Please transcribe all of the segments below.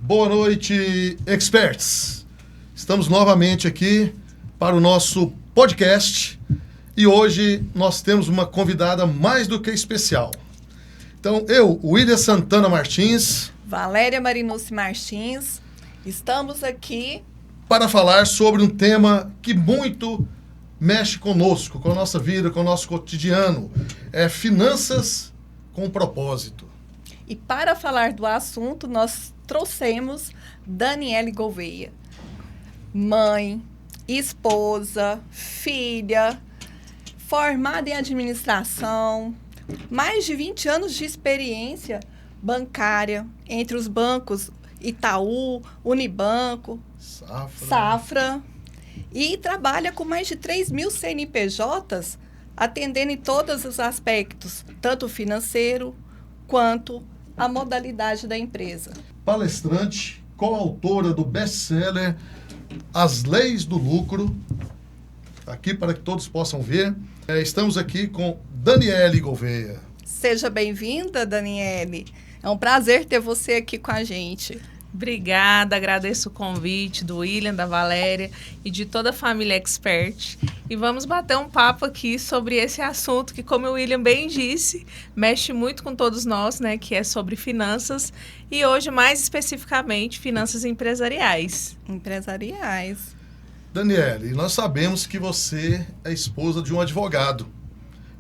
Boa noite, experts. Estamos novamente aqui para o nosso podcast e hoje nós temos uma convidada mais do que especial. Então, eu, William Santana Martins, Valéria Marinucci Martins, estamos aqui para falar sobre um tema que muito mexe conosco, com a nossa vida, com o nosso cotidiano. É finanças com propósito. E para falar do assunto, nós trouxemos Daniele Gouveia, mãe, esposa, filha, formada em administração, mais de 20 anos de experiência bancária entre os bancos Itaú, Unibanco, Safra, e trabalha com mais de 3.000 CNPJs, atendendo em todos os aspectos, tanto financeiro quanto a modalidade da empresa. Palestrante, coautora do best-seller As Leis do Lucro, aqui para que todos possam ver. Estamos aqui com Daniele Gouveia. Seja bem-vinda, Daniele. É um prazer ter você aqui com a gente. Obrigada, agradeço o convite do William, da Valéria e de toda a família Expert. E vamos bater um papo aqui sobre esse assunto que, como o William bem disse, mexe muito com todos nós, né? Que é sobre finanças e hoje, mais especificamente, finanças empresariais. Daniele, nós sabemos que você é esposa de um advogado,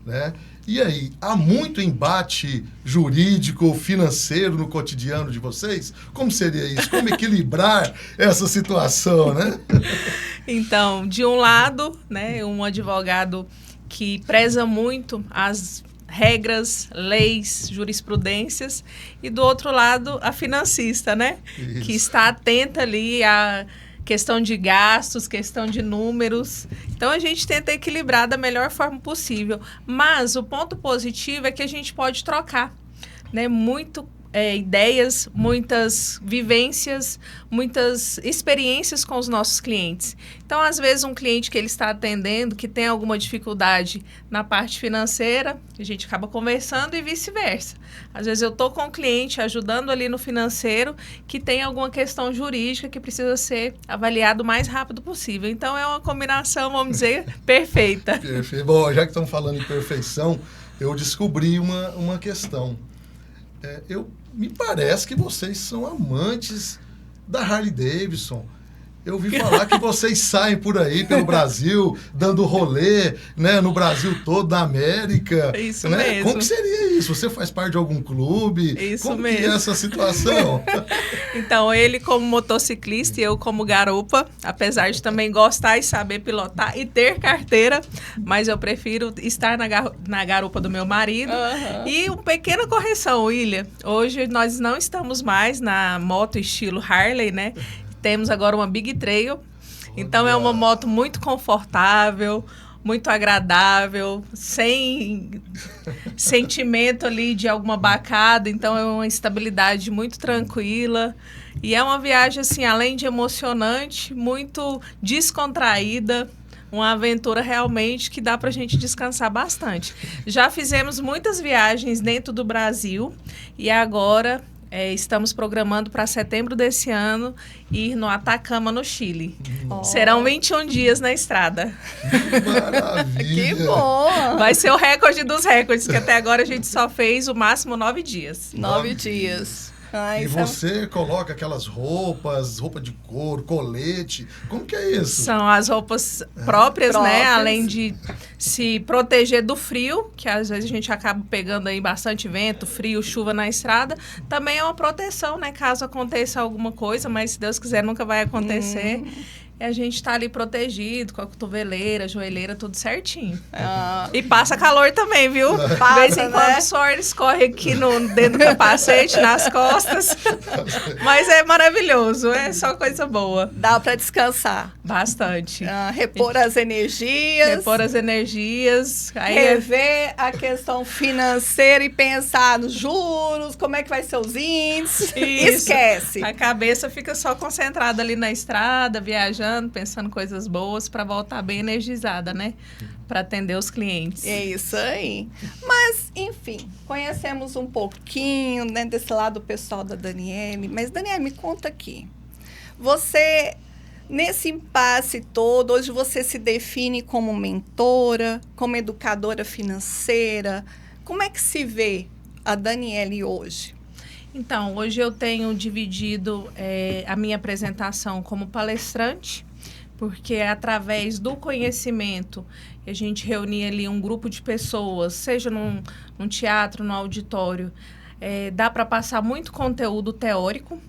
né? E aí, há muito embate jurídico, financeiro no cotidiano de vocês? Como seria isso? Como equilibrar essa situação, né? Então, de um lado, né, um advogado que preza muito as regras, leis, jurisprudências, e do outro lado, a financista, né? Isso. Que está atenta ali a questão de gastos, questão de números. Então, a gente tenta equilibrar da melhor forma possível. Mas o ponto positivo é que a gente pode trocar, né? Ideias, muitas vivências, muitas experiências com os nossos clientes. Então, às vezes, um cliente que ele está atendendo, que tem alguma dificuldade na parte financeira, a gente acaba conversando e vice-versa. Às vezes, eu estou com um cliente ajudando ali no financeiro que tem alguma questão jurídica que precisa ser avaliado o mais rápido possível. Então, é uma combinação, vamos dizer, perfeita. Perfeito. Bom, já que estamos falando em perfeição, eu descobri uma questão. Me parece que vocês são amantes da Harley Davidson. Eu ouvi falar que vocês saem por aí pelo Brasil, dando rolê, né, no Brasil todo, na América. Isso, né? mesmo. Como que seria isso? Você faz parte de algum clube? Isso como mesmo. Que é essa situação? Então, ele como motociclista e eu como garupa, apesar de também gostar e saber pilotar e ter carteira, mas eu prefiro estar na garupa do meu marido. Uhum. E uma pequena correção, William. Hoje nós não estamos mais na moto estilo Harley, né? Temos agora uma Big Trail. Então, é uma moto muito confortável, muito agradável, sem sentimento ali de alguma bacada. Então, é uma estabilidade muito tranquila. E é uma viagem, assim, além de emocionante, muito descontraída. Uma aventura realmente que dá para a gente descansar bastante. Já fizemos muitas viagens dentro do Brasil e agora estamos programando para setembro desse ano ir no Atacama, no Chile. Serão 21 dias na estrada. Maravilha! Que bom! Vai ser o recorde dos recordes, que até agora a gente só fez o máximo 9 dias. 9 dias. E você coloca aquelas roupa de couro, colete, como que é isso? São as roupas próprias, né? Além de se proteger do frio, que às vezes a gente acaba pegando aí bastante vento, frio, chuva na estrada. Também é uma proteção, né? Caso aconteça alguma coisa, mas se Deus quiser nunca vai acontecer. E a gente tá ali protegido, com a cotoveleira, joelheira, tudo certinho. E passa calor também, viu? De vez em quando o suor escorre aqui dentro do capacete, nas costas. Mas é maravilhoso, é só coisa boa. Dá para descansar. Bastante. Repor as energias. Repor as energias. Aí rever a questão financeira e pensar nos juros, como é que vai ser os índices. Isso. Esquece. A cabeça fica só concentrada ali na estrada, viajando. planejando, pensando coisas boas para voltar bem energizada, né? Para atender os clientes. É isso aí. Mas, enfim, conhecemos um pouquinho, né, desse lado pessoal da Daniele. Mas, Daniele, me conta aqui. Você, nesse impasse todo, hoje você se define como mentora, como educadora financeira. Como é que se vê a Daniele hoje? Então, hoje eu tenho dividido a minha apresentação como palestrante, porque é através do conhecimento a gente reunia ali um grupo de pessoas, seja num teatro, no auditório, dá para passar muito conteúdo teórico.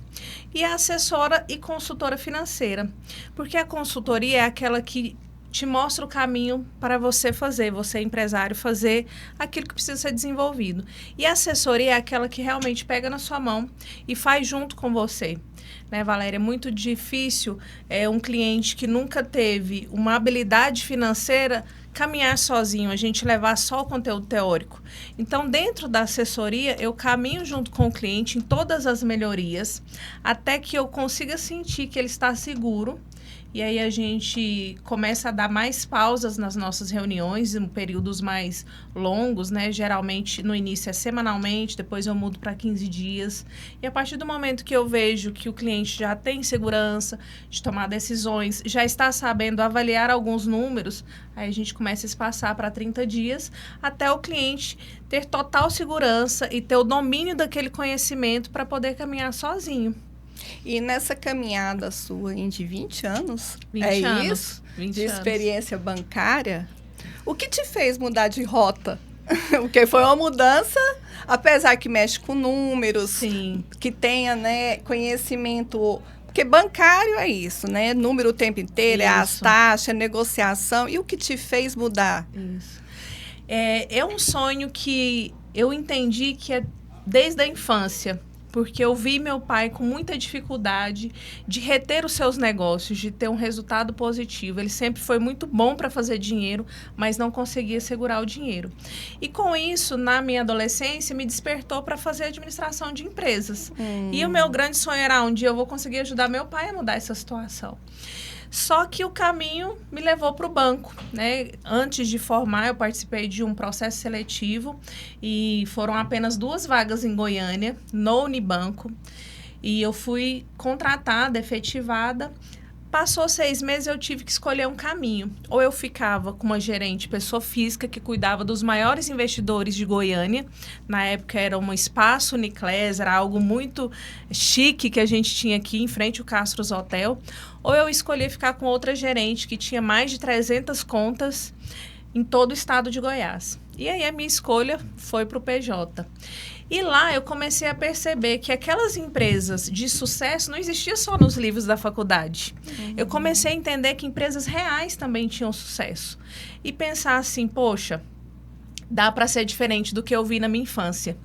E a assessora e consultora financeira, porque a consultoria é aquela que te mostra o caminho para você empresário, fazer aquilo que precisa ser desenvolvido. E a assessoria é aquela que realmente pega na sua mão e faz junto com você. Né, Valéria? É muito difícil um cliente que nunca teve uma habilidade financeira caminhar sozinho, a gente levar só o conteúdo teórico. Então, dentro da assessoria, eu caminho junto com o cliente em todas as melhorias, até que eu consiga sentir que ele está seguro. E aí a gente começa a dar mais pausas nas nossas reuniões, em períodos mais longos, né? Geralmente no início é semanalmente, depois eu mudo para 15 dias. E a partir do momento que eu vejo que o cliente já tem segurança de tomar decisões, já está sabendo avaliar alguns números, aí a gente começa a espaçar para 30 dias, até o cliente ter total segurança e ter o domínio daquele conhecimento para poder caminhar sozinho. E nessa caminhada sua de 20 anos, 20 anos, isso? 20 de anos. experiência bancária, o que te fez mudar de rota? Porque foi uma mudança, apesar que mexe com números, Sim. que tenha, né, conhecimento. Porque bancário é isso, né? Número o tempo inteiro, é as taxas, negociação. E o que te fez mudar? Isso. É um sonho que eu entendi que é desde a infância. Porque eu vi meu pai com muita dificuldade de reter os seus negócios, de ter um resultado positivo. Ele sempre foi muito bom para fazer dinheiro, mas não conseguia segurar o dinheiro. E com isso, na minha adolescência, me despertou para fazer administração de empresas. E o meu grande sonho era um dia eu vou conseguir ajudar meu pai a mudar essa situação. Só que o caminho me levou para o banco, né? Antes de formar, eu participei de um processo seletivo e foram apenas 2 vagas em Goiânia, no Unibanco. E eu fui contratada, efetivada. Passou 6 meses, eu tive que escolher um caminho. Ou eu ficava com uma gerente, pessoa física, que cuidava dos maiores investidores de Goiânia. Na época era um espaço Uniclass, era algo muito chique que a gente tinha aqui em frente ao Castros Hotel. Ou eu escolhi ficar com outra gerente que tinha mais de 300 contas em todo o estado de Goiás. E aí a minha escolha foi para o PJ. E lá eu comecei a perceber que aquelas empresas de sucesso não existiam só nos livros da faculdade. Eu comecei a entender que empresas reais também tinham sucesso. E pensar assim, poxa, dá para ser diferente do que eu vi na minha infância.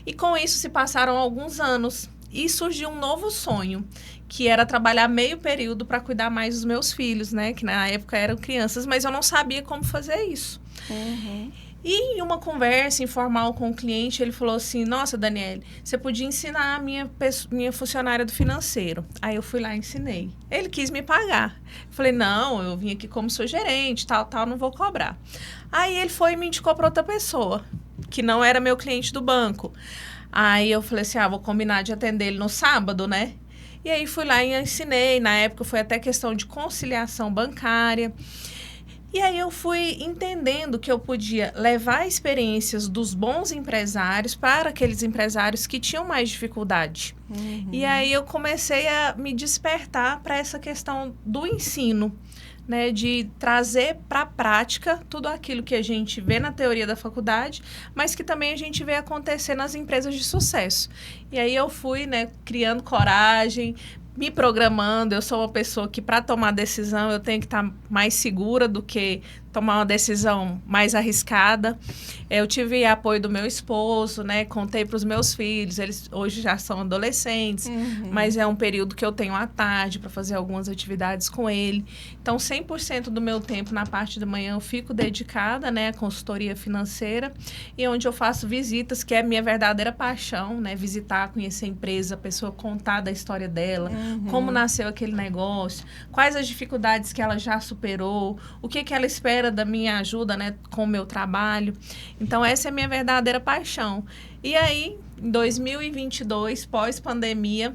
E com isso se passaram alguns anos e surgiu um novo sonho, que era trabalhar meio período para cuidar mais dos meus filhos, né? Que na época eram crianças, mas eu não sabia como fazer isso. E em uma conversa informal com o cliente, ele falou assim, nossa, Daniele, você podia ensinar a minha funcionária do financeiro. Aí eu fui lá e ensinei. Ele quis me pagar. Eu falei, não, eu vim aqui como sou gerente, tal, não vou cobrar. Aí ele foi e me indicou para outra pessoa, que não era meu cliente do banco. Aí eu falei assim, vou combinar de atender ele no sábado, né? E aí fui lá e ensinei. Na época foi até questão de conciliação bancária. E aí eu fui entendendo que eu podia levar experiências dos bons empresários para aqueles empresários que tinham mais dificuldade. E aí eu comecei a me despertar para essa questão do ensino, né, de trazer para a prática tudo aquilo que a gente vê na teoria da faculdade, mas que também a gente vê acontecer nas empresas de sucesso. E aí eu fui, né, criando coragem, me programando. Eu sou uma pessoa que, para tomar decisão, eu tenho que estar mais segura do que tomar uma decisão mais arriscada. Eu tive apoio do meu esposo, né? Contei para os meus filhos, eles hoje já são adolescentes, mas é um período que eu tenho à tarde para fazer algumas atividades com ele. Então, 100% do meu tempo na parte da manhã eu fico dedicada, né, à consultoria financeira, e onde eu faço visitas, que é a minha verdadeira paixão, né? Visitar, conhecer a empresa, a pessoa contar da história dela, como nasceu aquele negócio, quais as dificuldades que ela já superou, o que ela espera da minha ajuda, né, com o meu trabalho. Então, essa é a minha verdadeira paixão. E aí, em 2022, pós-pandemia,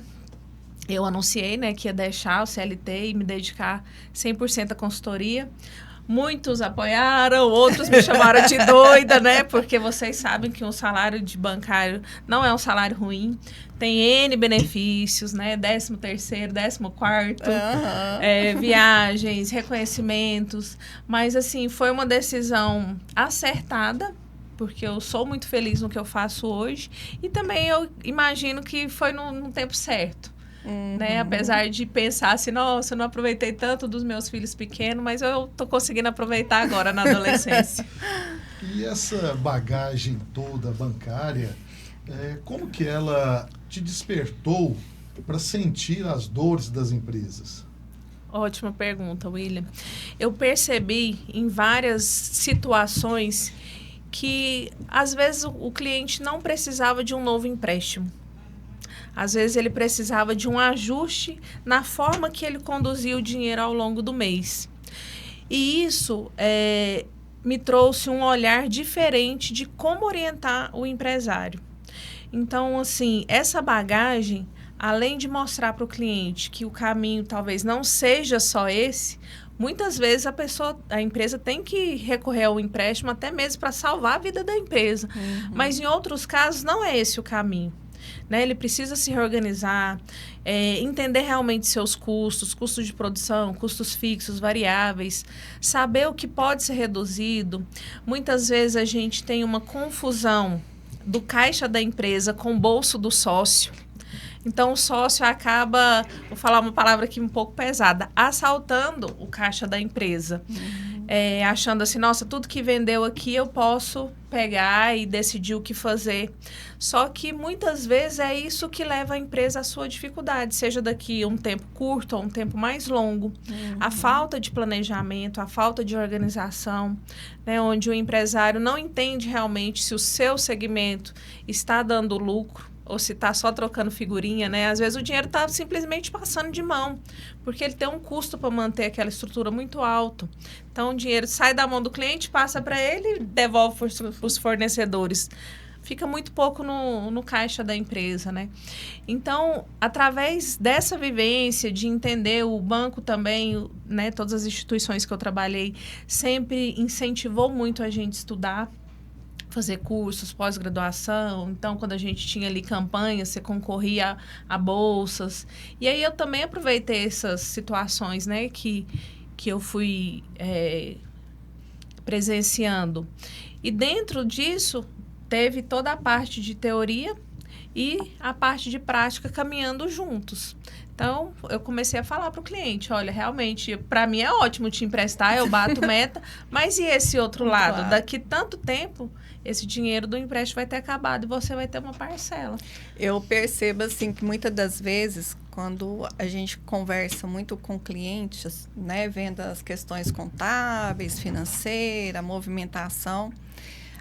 eu anunciei, né, que ia deixar o CLT e me dedicar 100% à consultoria. Muitos apoiaram, outros me chamaram de doida, né? Porque vocês sabem que um salário de bancário não é um salário ruim. Tem N benefícios, né? 13º, 14º, viagens, reconhecimentos. Mas, assim, foi uma decisão acertada, porque eu sou muito feliz no que eu faço hoje. E também eu imagino que foi no tempo certo. Né? Apesar de pensar assim, nossa, eu não aproveitei tanto dos meus filhos pequenos, mas eu tô conseguindo aproveitar agora na adolescência. E essa bagagem toda bancária, como que ela te despertou para sentir as dores das empresas? Ótima pergunta, William. Eu percebi em várias situações que, às vezes, o cliente não precisava de um novo empréstimo. Às vezes, ele precisava de um ajuste na forma que ele conduzia o dinheiro ao longo do mês. E isso me trouxe um olhar diferente de como orientar o empresário. Então, assim, essa bagagem, além de mostrar para o cliente que o caminho talvez não seja só esse, muitas vezes a empresa tem que recorrer ao empréstimo até mesmo para salvar a vida da empresa. Mas, em outros casos, não é esse o caminho. Né? Ele precisa se reorganizar, entender realmente seus custos de produção, custos fixos, variáveis, saber o que pode ser reduzido. Muitas vezes a gente tem uma confusão do caixa da empresa com o bolso do sócio. Então, o sócio acaba, vou falar uma palavra aqui um pouco pesada, assaltando o caixa da empresa. Achando assim, nossa, tudo que vendeu aqui eu posso pegar e decidir o que fazer. Só que muitas vezes é isso que leva a empresa à sua dificuldade, seja daqui um tempo curto ou um tempo mais longo. A falta de planejamento, a falta de organização, né, onde o empresário não entende realmente se o seu segmento está dando lucro ou se está só trocando figurinha, né? Às vezes o dinheiro está simplesmente passando de mão, porque ele tem um custo para manter aquela estrutura muito alto. Então, o dinheiro sai da mão do cliente, passa para ele e devolve para os fornecedores. Fica muito pouco no caixa da empresa, né? Então, através dessa vivência, de entender o banco também, né, todas as instituições que eu trabalhei, sempre incentivou muito a gente estudar, fazer cursos, pós-graduação. Então, quando a gente tinha ali campanhas, você concorria a bolsas. E aí eu também aproveitei essas situações, né, que eu fui presenciando. E dentro disso, teve toda a parte de teoria e a parte de prática caminhando juntos. Então, eu comecei a falar para o cliente, olha, realmente, para mim é ótimo te emprestar, eu bato meta, mas e esse outro lado? Claro. Daqui tanto tempo, esse dinheiro do empréstimo vai ter acabado e você vai ter uma parcela. Eu percebo, assim, que muitas das vezes, quando a gente conversa muito com clientes, né, vendo as questões contábeis, financeira, movimentação,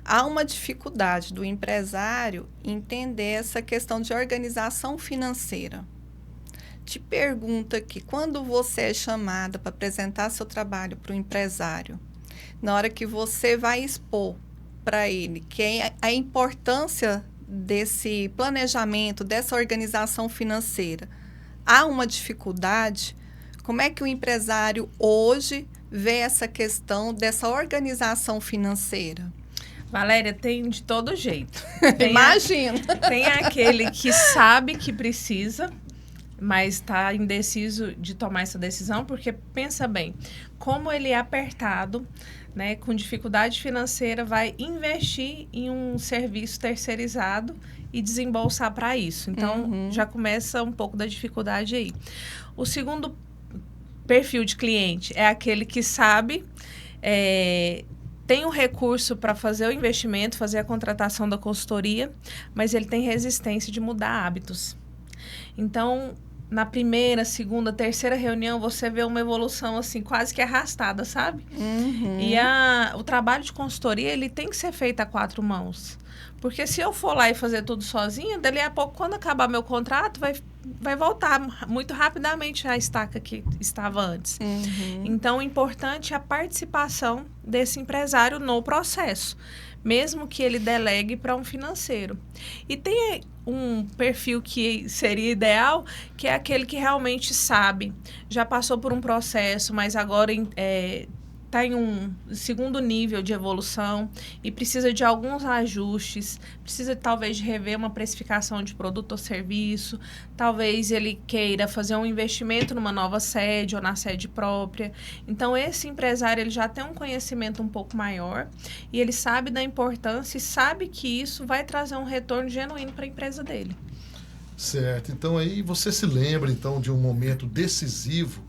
há uma dificuldade do empresário entender essa questão de organização financeira. Te pergunto aqui, quando você é chamada para apresentar seu trabalho para o empresário, na hora que você vai expor para ele que é a importância desse planejamento, dessa organização financeira, há uma dificuldade? Como é que o empresário hoje vê essa questão dessa organização financeira? Valéria, tem de todo jeito. Imagina. Tem aquele que sabe que precisa, mas está indeciso de tomar essa decisão, porque pensa bem, como ele é apertado, né, com dificuldade financeira, vai investir em um serviço terceirizado e desembolsar para isso. Então, já começa um pouco da dificuldade aí. O segundo perfil de cliente é aquele que sabe tem o recurso para fazer o investimento, fazer a contratação da consultoria, mas ele tem resistência de mudar hábitos. Então, na primeira, segunda, terceira reunião, você vê uma evolução assim, quase que arrastada, sabe? Uhum. E o trabalho de consultoria, ele tem que ser feito a 4 mãos. Porque se eu for lá e fazer tudo sozinha, dali a pouco, quando acabar meu contrato, vai voltar muito rapidamente a estaca que estava antes. Uhum. Então, o importante é a participação desse empresário no processo, mesmo que ele delegue para um financeiro. E tem um perfil que seria ideal, que é aquele que realmente sabe, já passou por um processo, mas agora está em um segundo nível de evolução e precisa de alguns ajustes, precisa talvez de rever uma precificação de produto ou serviço, talvez ele queira fazer um investimento numa nova sede ou na sede própria. Então, esse empresário ele já tem um conhecimento um pouco maior e ele sabe da importância e sabe que isso vai trazer um retorno genuíno para a empresa dele. Certo. Então, aí você se lembra, então, de um momento decisivo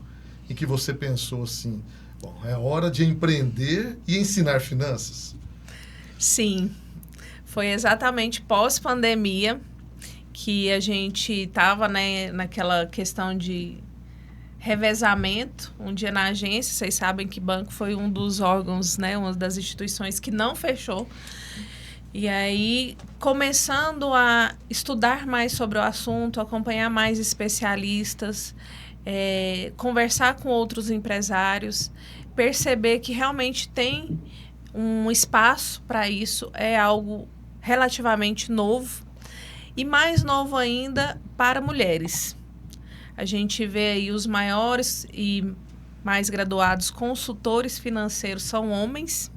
em que você pensou assim, bom, é hora de empreender e ensinar finanças? Sim, foi exatamente pós-pandemia que a gente estava, né, naquela questão de revezamento. Um dia na agência, vocês sabem que banco foi um dos órgãos, né, uma das instituições que não fechou. E aí, começando a estudar mais sobre o assunto, acompanhar mais especialistas, conversar com outros empresários, perceber que realmente tem um espaço para isso, é algo relativamente novo e mais novo ainda para mulheres. A gente vê aí os maiores e mais graduados consultores financeiros são homens.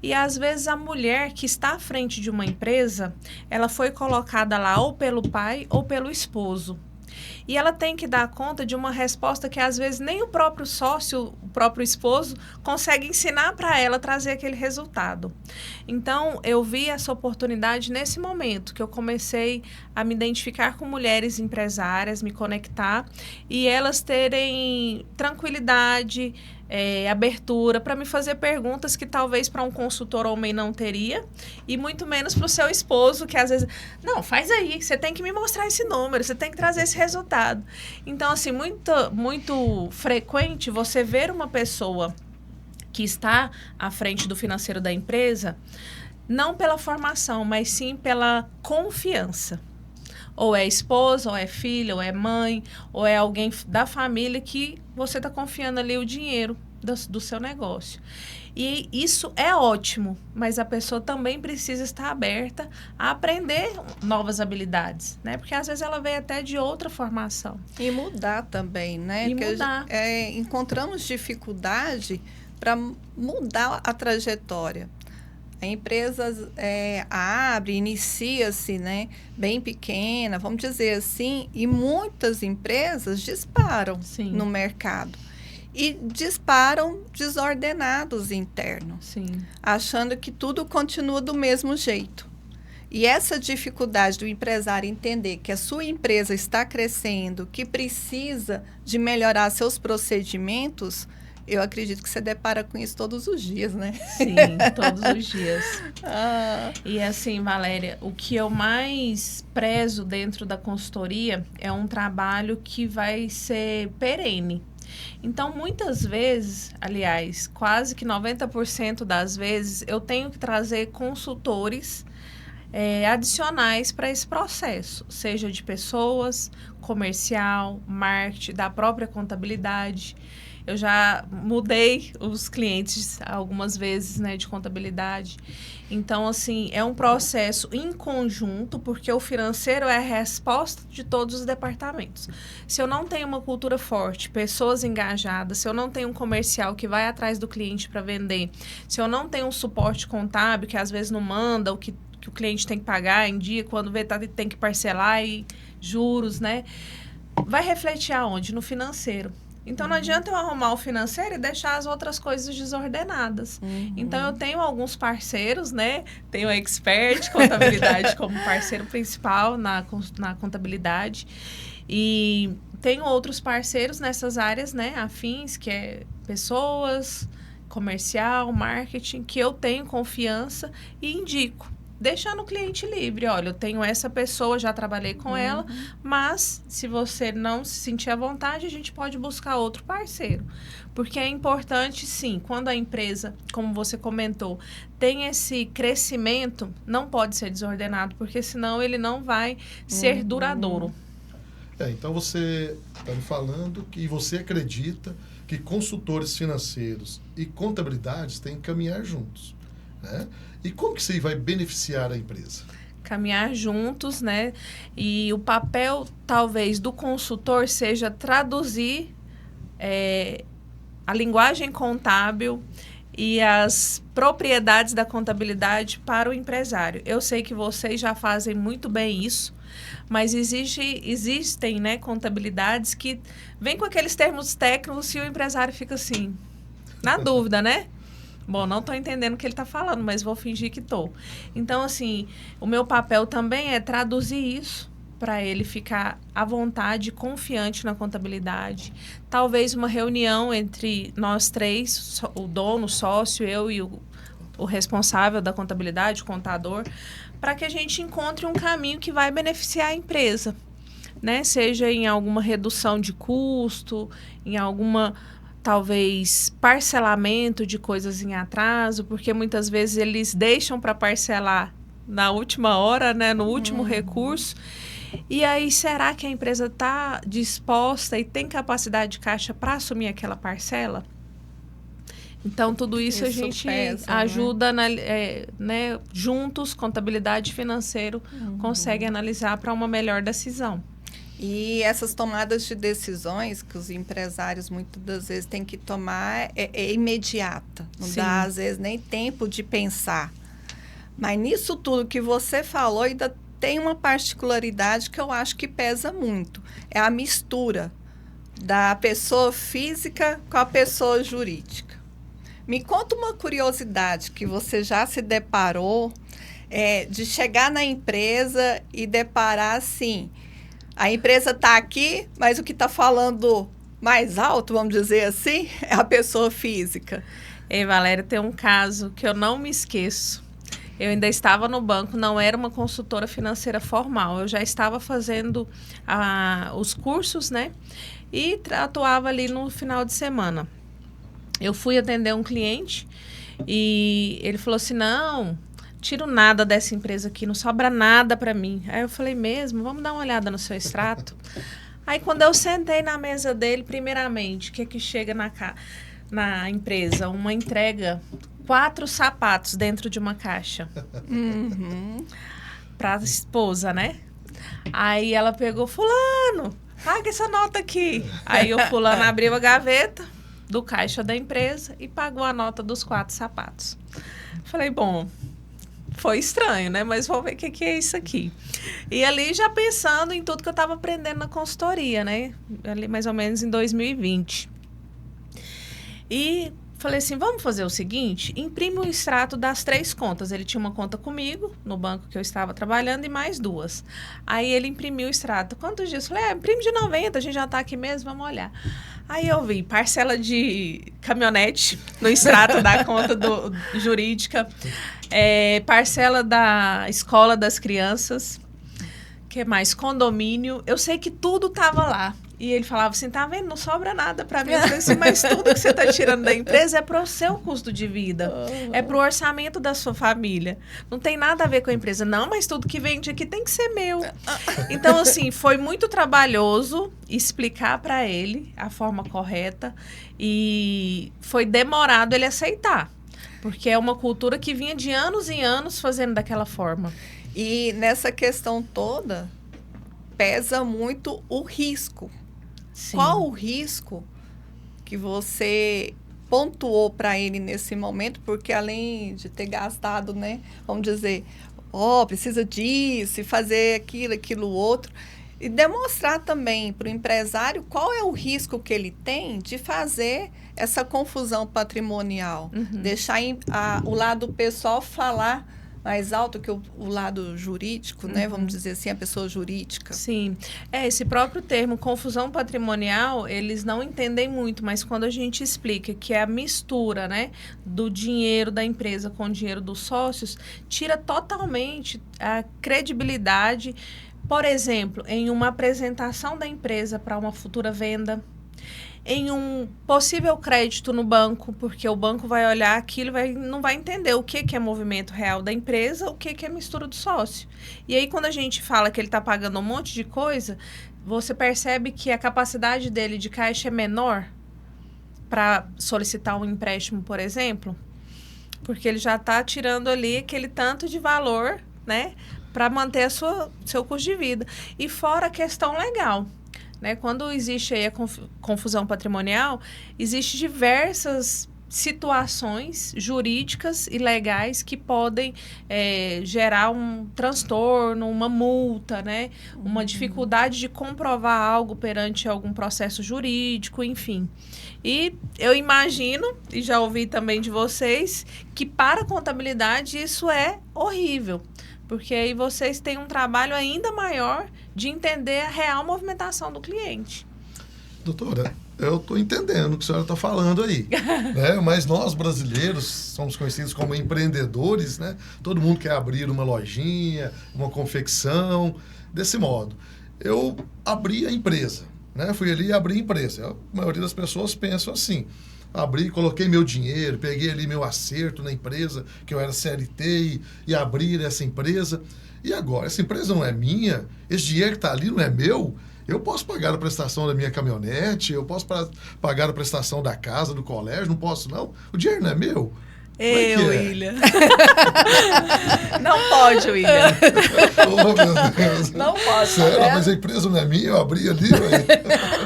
E às vezes a mulher que está à frente de uma empresa, ela foi colocada lá ou pelo pai ou pelo esposo. E ela tem que dar conta de uma resposta que às vezes nem o próprio sócio, o próprio esposo, consegue ensinar para ela trazer aquele resultado. Então, eu vi essa oportunidade nesse momento que eu comecei a me identificar com mulheres empresárias, me conectar e elas terem tranquilidade, abertura para me fazer perguntas que talvez para um consultor homem não teria e muito menos para o seu esposo, que às vezes, não, faz aí, você tem que me mostrar esse número, você tem que trazer esse resultado. Então, assim, muito frequente você ver uma pessoa que está à frente do financeiro da empresa, não pela formação, mas sim pela confiança. Ou é esposa, ou é filha, ou é mãe, ou é alguém da família que você está confiando ali o dinheiro do seu negócio. E isso é ótimo, mas a pessoa também precisa estar aberta a aprender novas habilidades, né? Porque às vezes ela veio até de outra formação. E mudar também, né? E porque mudar. Encontramos dificuldade para mudar a trajetória. A empresa abre, inicia-se, né, bem pequena, vamos dizer assim, e muitas empresas disparam Sim. no mercado. E disparam desordenados internos, Sim. achando que tudo continua do mesmo jeito. E essa dificuldade do empresário entender que a sua empresa está crescendo, que precisa de melhorar seus procedimentos, eu acredito que você depara com isso todos os dias, né? Sim, todos os dias. E assim, Valéria, o que eu mais prezo dentro da consultoria é um trabalho que vai ser perene. Então, muitas vezes, aliás, quase que 90% das vezes, eu tenho que trazer consultores adicionais para esse processo, seja de pessoas, comercial, marketing, da própria contabilidade. Eu já mudei os clientes algumas vezes, né, de contabilidade. Então, assim, é um processo em conjunto, porque o financeiro é a resposta de todos os departamentos. Se eu não tenho uma cultura forte, pessoas engajadas, se eu não tenho um comercial que vai atrás do cliente para vender, se eu não tenho um suporte contábil que às vezes não manda o que o cliente tem que pagar em dia, quando vê, tem que parcelar e juros, né? Vai refletir aonde? No financeiro. Então, não adianta eu arrumar o financeiro e deixar as outras coisas desordenadas. Então, eu tenho alguns parceiros, né? Tenho a Expert Contabilidade como parceiro principal na contabilidade. E tenho outros parceiros nessas áreas, né? Afins, que é pessoas, comercial, marketing, que eu tenho confiança e indico. Deixando o cliente livre. Olha, eu tenho essa pessoa, já trabalhei com ela, mas se você não se sentir à vontade, a gente pode buscar outro parceiro. Porque é importante, sim, quando a empresa, como você comentou, tem esse crescimento, não pode ser desordenado, porque senão ele não vai ser duradouro. Então você está me falando que você acredita que consultores financeiros e contabilidades têm que caminhar juntos, né? E como que isso vai beneficiar a empresa? Caminhar juntos, né? E o papel, talvez, do consultor seja traduzir a linguagem contábil e as propriedades da contabilidade para o empresário. Eu sei que vocês já fazem muito bem isso, mas existem, né, contabilidades que vêm com aqueles termos técnicos e o empresário fica assim, na dúvida, né? Bom, não estou entendendo o que ele está falando, mas vou fingir que estou. Então, assim, o meu papel também é traduzir isso para ele ficar à vontade, confiante na contabilidade. Talvez uma reunião entre nós três, o dono, o sócio, eu e o responsável da contabilidade, o contador, para que a gente encontre um caminho que vai beneficiar a empresa, né? Seja em alguma redução de custo, em alguma, talvez, parcelamento de coisas em atraso, porque muitas vezes eles deixam para parcelar na última hora, né? No último recurso. E aí, será que a empresa está disposta e tem capacidade de caixa para assumir aquela parcela? Então, tudo isso a gente pesa, ajuda, né? Juntos, contabilidade e financeiro, consegue analisar para uma melhor decisão. E essas tomadas de decisões que os empresários muitas das vezes têm que tomar é imediata. Não dá, às vezes, nem tempo de pensar. Mas nisso tudo que você falou, ainda tem uma particularidade que eu acho que pesa muito. É a mistura da pessoa física com a pessoa jurídica. Me conta uma curiosidade que você já se deparou, de chegar na empresa e deparar assim, a empresa está aqui, mas o que está falando mais alto, vamos dizer assim, é a pessoa física. Ei, Valéria, tem um caso que eu não me esqueço. Eu ainda estava no banco, não era uma consultora financeira formal. Eu já estava fazendo os cursos, né? E atuava ali no final de semana. Eu fui atender um cliente e ele falou assim, não, tiro nada dessa empresa aqui, não sobra nada para mim. Aí eu falei, mesmo? Vamos dar uma olhada no seu extrato? Aí quando eu sentei na mesa dele, primeiramente, o que chega na empresa? Uma entrega, 4 sapatos dentro de uma caixa. Para a esposa, né? Aí ela pegou, fulano, paga essa nota aqui. Aí o fulano abriu a gaveta do caixa da empresa e pagou a nota dos 4 sapatos. Falei, bom, foi estranho, né? Mas vamos ver o que é isso aqui. E ali já pensando em tudo que eu estava aprendendo na consultoria, né? Ali mais ou menos em 2020. E falei assim, vamos fazer o seguinte, imprime o extrato das 3 contas. Ele tinha uma conta comigo, no banco que eu estava trabalhando, e mais 2. Aí ele imprimiu o extrato. Quantos dias? Falei, imprime de 90, a gente já está aqui mesmo, vamos olhar. Aí eu vi parcela de caminhonete no extrato da conta jurídica, parcela da escola das crianças, que mais? Condomínio. Eu sei que tudo estava lá. E ele falava assim, tá vendo? Não sobra nada para mim. Eu falei assim, mas tudo que você está tirando da empresa é para o seu custo de vida. É para o orçamento da sua família. Não tem nada a ver com a empresa. Não, mas tudo que vende aqui tem que ser meu. Então, assim, foi muito trabalhoso explicar para ele a forma correta. E foi demorado ele aceitar. Porque é uma cultura que vinha de anos e anos fazendo daquela forma. E nessa questão toda, pesa muito o risco. Sim. Qual o risco que você pontuou para ele nesse momento? Porque além de ter gastado, né, vamos dizer, precisa disso, e fazer aquilo outro, e demonstrar também para o empresário qual é o risco que ele tem de fazer essa confusão patrimonial. Deixar o lado pessoal falar mais alto que o lado jurídico, né? Vamos dizer assim, a pessoa jurídica. Sim. Esse próprio termo confusão patrimonial, eles não entendem muito, mas quando a gente explica que é a mistura, né, do dinheiro da empresa com o dinheiro dos sócios, tira totalmente a credibilidade, por exemplo, em uma apresentação da empresa para uma futura venda, em um possível crédito no banco, porque o banco vai olhar aquilo e não vai entender o que é movimento real da empresa, o que é mistura do sócio. E aí, quando a gente fala que ele está pagando um monte de coisa, você percebe que a capacidade dele de caixa é menor para solicitar um empréstimo, por exemplo, porque ele já está tirando ali aquele tanto de valor, né, para manter seu custo de vida. E fora a questão legal. Né? Quando existe aí a confusão patrimonial, existem diversas situações jurídicas e legais que podem gerar um transtorno, uma multa, né? Uma dificuldade de comprovar algo perante algum processo jurídico, enfim. E eu imagino, e já ouvi também de vocês, que para a contabilidade isso é horrível. Porque aí vocês têm um trabalho ainda maior de entender a real movimentação do cliente. Doutora, eu estou entendendo o que a senhora está falando aí. Né? Mas nós, brasileiros, somos conhecidos como empreendedores, né? Todo mundo quer abrir uma lojinha, uma confecção, desse modo. Eu abri a empresa, né? Fui ali e abri a empresa. A maioria das pessoas pensam assim. Abri, coloquei meu dinheiro, peguei ali meu acerto na empresa, que eu era CLT, e abri essa empresa. E agora, essa empresa não é minha, esse dinheiro que está ali não é meu, eu posso pagar a prestação da minha caminhonete, eu posso pagar a prestação da casa, do colégio, não posso não? O dinheiro não é meu? William. Não pode, William. Oh, meu Deus. Não pode. Sério, mas a empresa não é minha, eu abri ali.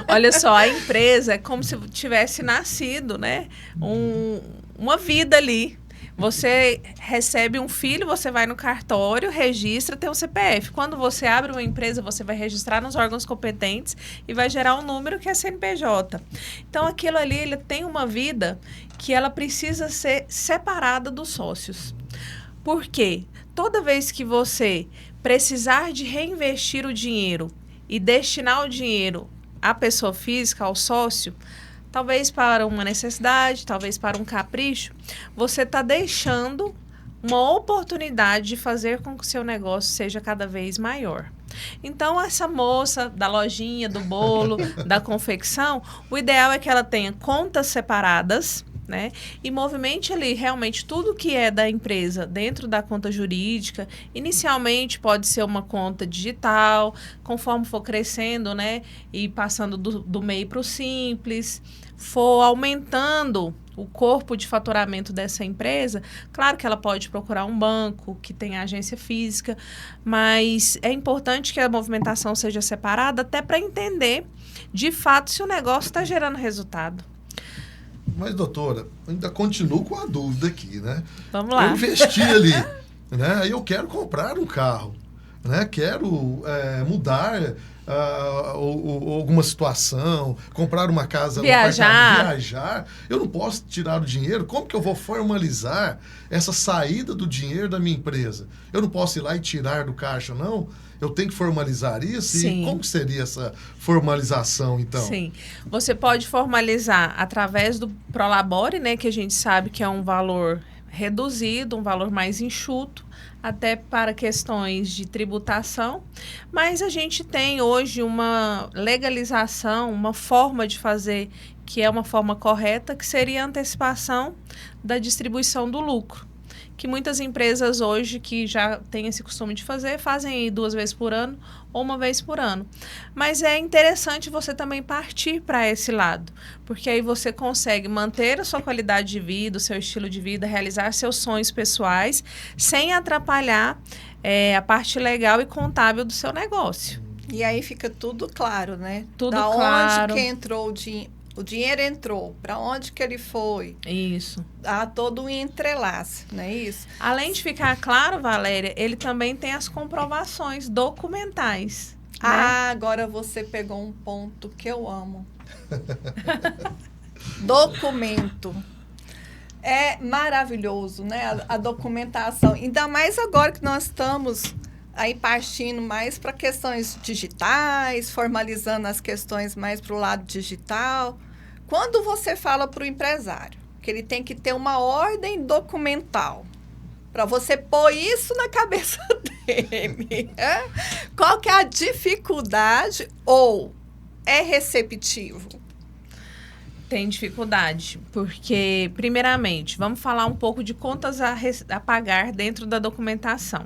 Olha só, a empresa é como se tivesse nascido, né? Uma vida ali. Você recebe um filho, você vai no cartório, registra, tem um CPF. Quando você abre uma empresa, você vai registrar nos órgãos competentes e vai gerar um número que é CNPJ. Então, aquilo ali, ele tem uma vida que ela precisa ser separada dos sócios. Por quê? Toda vez que você precisar de reinvestir o dinheiro e destinar o dinheiro à pessoa física, ao sócio, talvez para uma necessidade, talvez para um capricho, você está deixando uma oportunidade de fazer com que o seu negócio seja cada vez maior. Então, essa moça da lojinha, do bolo, da confecção, o ideal é que ela tenha contas separadas, né? E movimente ali realmente tudo que é da empresa dentro da conta jurídica. Inicialmente pode ser uma conta digital, conforme for crescendo, né? E passando do MEI para o Simples, for aumentando o corpo de faturamento dessa empresa, claro que ela pode procurar um banco que tem agência física, mas é importante que a movimentação seja separada até para entender, de fato, se o negócio está gerando resultado. Mas, doutora, ainda continuo com a dúvida aqui, né? Vamos lá. Eu investi ali, né? Eu quero comprar um carro, né? Quero mudar alguma situação, comprar uma casa, viajar. Eu não posso tirar o dinheiro. Como que eu vou formalizar essa saída do dinheiro da minha empresa? Eu não posso ir lá e tirar do caixa, não? Eu tenho que formalizar isso? Sim. E como que seria essa formalização, então? Sim. Você pode formalizar através do Prolabore, né, que a gente sabe que é um valor reduzido, um valor mais enxuto, até para questões de tributação. Mas a gente tem hoje uma legalização, uma forma de fazer que é uma forma correta, que seria a antecipação da distribuição do lucro. Que muitas empresas hoje que já têm esse costume de fazer, fazem aí 2 vezes por ano ou 1 vez por ano. Mas é interessante você também partir para esse lado, porque aí você consegue manter a sua qualidade de vida, o seu estilo de vida, realizar seus sonhos pessoais, sem atrapalhar a parte legal e contábil do seu negócio. E aí fica tudo claro, né? Tudo da claro. Onde que entrou o dinheiro entrou, para onde que ele foi? Isso. Há todo um entrelace, não é isso? Além de ficar claro, Valéria, ele também tem as comprovações documentais. Né? Agora você pegou um ponto que eu amo. Documento. É maravilhoso, né? A documentação. Ainda mais agora que nós estamos aí partindo mais para questões digitais, formalizando as questões mais para o lado digital. Quando você fala para o empresário que ele tem que ter uma ordem documental para você pôr isso na cabeça dele, qual que é a dificuldade ou é receptivo? Tem dificuldade, porque, primeiramente, vamos falar um pouco de contas a pagar dentro da documentação.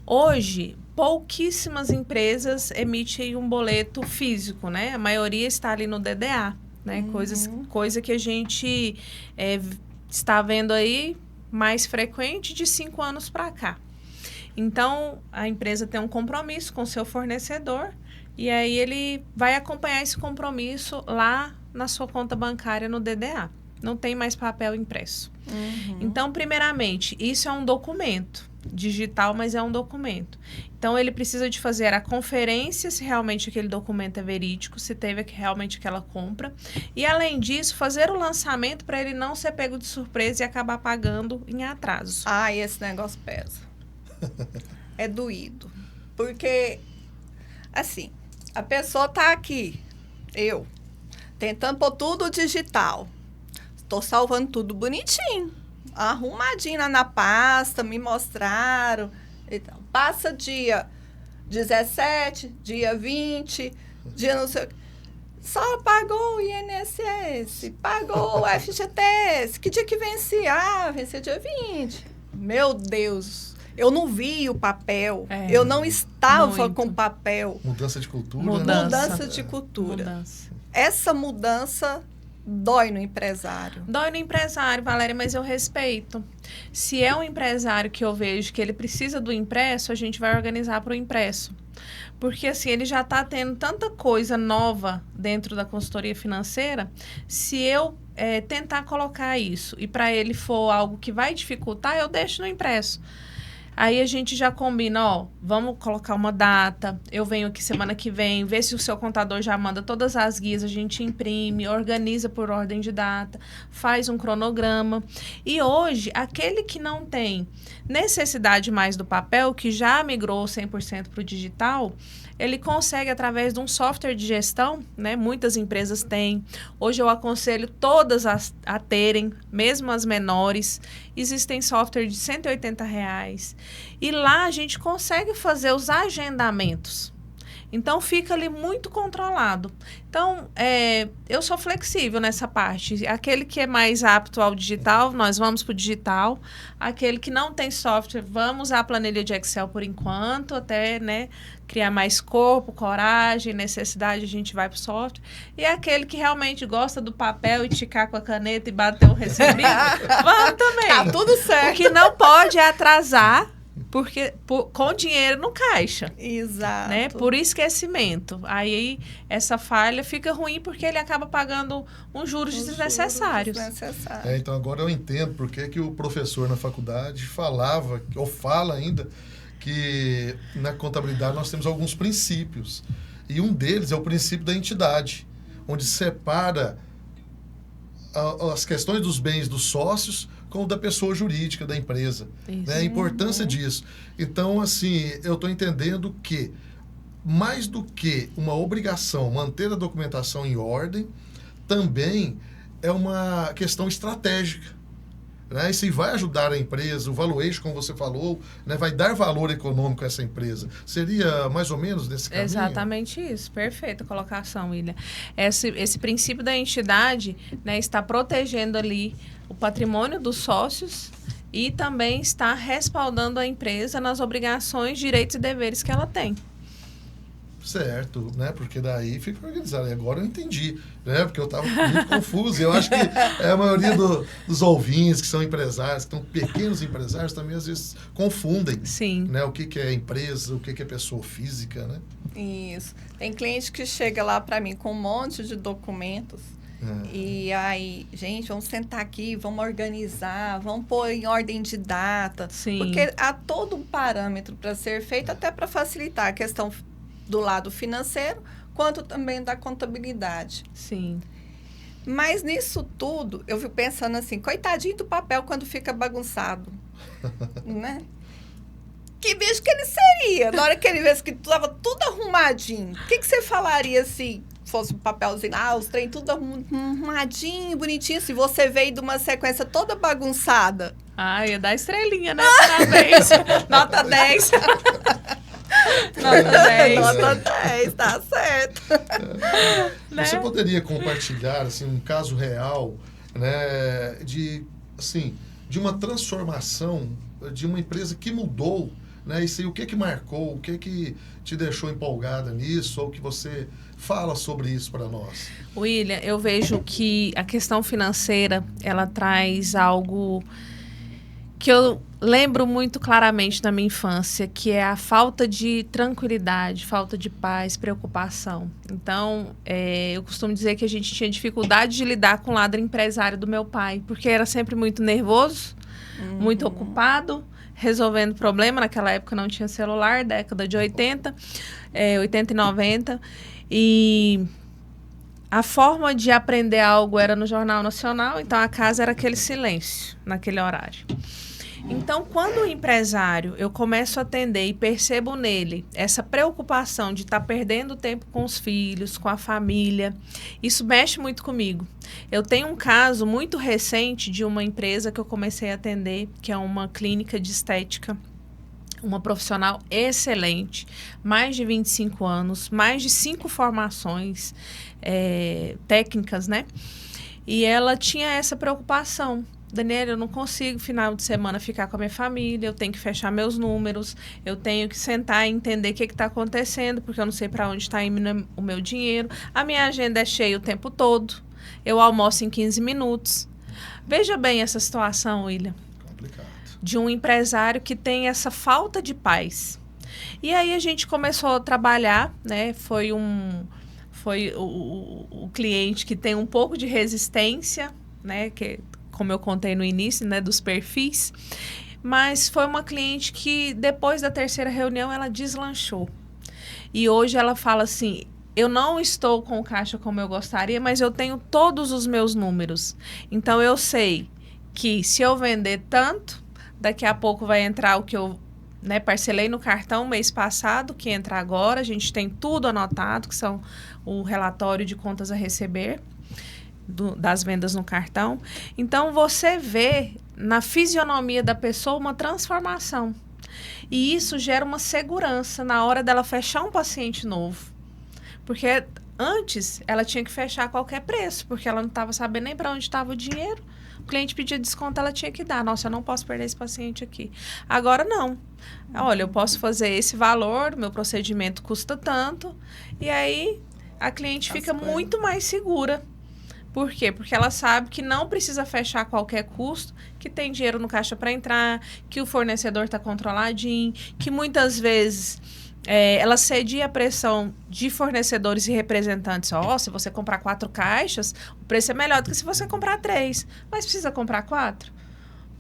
Hoje, pouquíssimas empresas emitem um boleto físico, né? A maioria está ali no DDA, né? Coisa que a gente está vendo aí mais frequente de 5 anos para cá. Então, a empresa tem um compromisso com o seu fornecedor e aí ele vai acompanhar esse compromisso lá na sua conta bancária no DDA. Não tem mais papel impresso. Então, primeiramente, isso é um documento digital, mas é um documento. Então, ele precisa de fazer a conferência se realmente aquele documento é verídico, se teve realmente aquela compra. E, além disso, fazer o lançamento para ele não ser pego de surpresa e acabar pagando em atraso. Ah, esse negócio pesa. É doído. Porque, assim, a pessoa tá aqui, eu, tentando pôr tudo digital. Estou salvando tudo bonitinho. Arrumadinho lá na pasta, me mostraram. Então, passa dia 17, dia 20, dia não sei o que. Só pagou o INSS, pagou o FGTS. Que dia que vencia? Ah, vencia dia 20. Meu Deus, eu não vi o papel. Eu não estava com o papel. Mudança de cultura. Mudança de cultura. Essa mudança dói no empresário. Dói no empresário, Valéria, mas eu respeito. Se é um empresário que eu vejo que ele precisa do impresso, a gente vai organizar para o impresso. Porque, assim, ele já está tendo tanta coisa nova dentro da consultoria financeira, se eu tentar colocar isso e para ele for algo que vai dificultar, eu deixo no impresso. Aí a gente já combina, ó, vamos colocar uma data, eu venho aqui semana que vem, vê se o seu contador já manda todas as guias, a gente imprime, organiza por ordem de data, faz um cronograma. E hoje, aquele que não tem necessidade mais do papel, que já migrou 100% para o digital, ele consegue através de um software de gestão, né? Muitas empresas têm. Hoje eu aconselho todas a terem, mesmo as menores. Existem software de R$180. E lá a gente consegue fazer os agendamentos. Então, fica ali muito controlado. Então, eu sou flexível nessa parte. Aquele que é mais apto ao digital, nós vamos para o digital. Aquele que não tem software, vamos usar a planilha de Excel por enquanto, até, né, criar mais corpo, coragem, necessidade, a gente vai para o software. E aquele que realmente gosta do papel e ticar com a caneta e bater o recibinho, vamos também. Tá tudo certo. O que não pode é atrasar, porque com dinheiro no caixa. Exato. Né? Por esquecimento. Aí essa falha fica ruim porque ele acaba pagando uns juros desnecessários. Então agora eu entendo porque que o professor na faculdade falava, ou fala ainda, que na contabilidade nós temos alguns princípios. E um deles é o princípio da entidade, onde separa as questões dos bens dos sócios com o da pessoa jurídica, da empresa. Né? A importância disso. Então, assim, eu estou entendendo que, mais do que uma obrigação manter a documentação em ordem, também é uma questão estratégica. Né? Isso vai ajudar a empresa, o valuation, como você falou, né? Vai dar valor econômico a essa empresa. Seria mais ou menos nesse caminho? Exatamente isso. Perfeita colocação, William. Esse princípio da entidade, né, está protegendo ali o patrimônio dos sócios e também está respaldando a empresa nas obrigações, direitos e deveres que ela tem. Certo, né? Porque daí fica organizado. E agora eu entendi, né? Porque eu estava muito confuso. Eu acho que a maioria dos ouvintes que são empresários, que são pequenos empresários, também às vezes confundem. Sim. Né? O que é empresa, o que é pessoa física, né? Isso. Tem cliente que chega lá para mim com um monte de documentos. E aí, gente, vamos sentar aqui, vamos organizar, vamos pôr em ordem de data. Sim. Porque há todo um parâmetro para ser feito, até para facilitar a questão do lado financeiro, quanto também da contabilidade. Sim. Mas nisso tudo, eu fico pensando assim, coitadinho do papel quando fica bagunçado, né? Que bicho que ele seria? Na hora que ele vê que estava tudo arrumadinho, o que você falaria assim, fosse um papelzinho, os trem tudo arrumadinho, bonitinho, se você veio de uma sequência toda bagunçada? Ah, ia dar estrelinha, né? Parabéns. Nota 10. Nota 10. Nota 10, tá certo. Né? Você poderia compartilhar assim, um caso real, né, de uma transformação de uma empresa que mudou, né? Isso aí, o que marcou, o que te deixou empolgada nisso, ou que você fala sobre isso para nós? William, eu vejo que a questão financeira, ela traz algo que eu lembro muito claramente na minha infância, que é a falta de tranquilidade, falta de paz, preocupação. Então, eu costumo dizer que a gente tinha dificuldade de lidar com o lado empresário do meu pai, porque era sempre muito nervoso, muito ocupado, resolvendo problema. Naquela época não tinha celular, década de 80, 80 e 90. E a forma de aprender algo era no Jornal Nacional, então a casa era aquele silêncio, naquele horário. Então, quando o empresário, eu começo a atender e percebo nele essa preocupação de estar perdendo tempo com os filhos, com a família, isso mexe muito comigo. Eu tenho um caso muito recente de uma empresa que eu comecei a atender, que é uma clínica de estética, uma profissional excelente, mais de 25 anos, mais de 5 formações técnicas, né? E ela tinha essa preocupação. Daniela, eu não consigo, final de semana, ficar com a minha família, eu tenho que fechar meus números, eu tenho que sentar e entender o que está acontecendo, porque eu não sei para onde está indo o meu dinheiro. A minha agenda é cheia o tempo todo, eu almoço em 15 minutos. Veja bem essa situação, William. Complicado. De um empresário que tem essa falta de paz. E aí a gente começou a trabalhar, né? Foi o cliente que tem um pouco de resistência, né? Que, como eu contei no início, né, dos perfis, mas foi uma cliente que depois da terceira reunião ela deslanchou. E hoje ela fala assim, eu não estou com caixa como eu gostaria, mas eu tenho todos os meus números. Então eu sei que se eu vender tanto, daqui a pouco vai entrar o que eu parcelei no cartão mês passado, que entra agora, a gente tem tudo anotado, que são o relatório de contas a receber, das vendas no cartão. Então, você vê na fisionomia da pessoa uma transformação. E isso gera uma segurança na hora dela fechar um paciente novo. Porque antes, ela tinha que fechar a qualquer preço, porque ela não estava sabendo nem para onde estava o dinheiro. O cliente pedia desconto, ela tinha que dar. Nossa, eu não posso perder esse paciente aqui. Agora, não. Olha, eu posso fazer esse valor, meu procedimento custa tanto. E aí, a cliente fica muito mais segura. Por quê? Porque ela sabe que não precisa fechar qualquer custo, que tem dinheiro no caixa para entrar, que o fornecedor está controladinho, que muitas vezes ela cedia a pressão de fornecedores e representantes. Se você comprar 4 caixas, o preço é melhor do que se você comprar 3. Mas precisa comprar 4?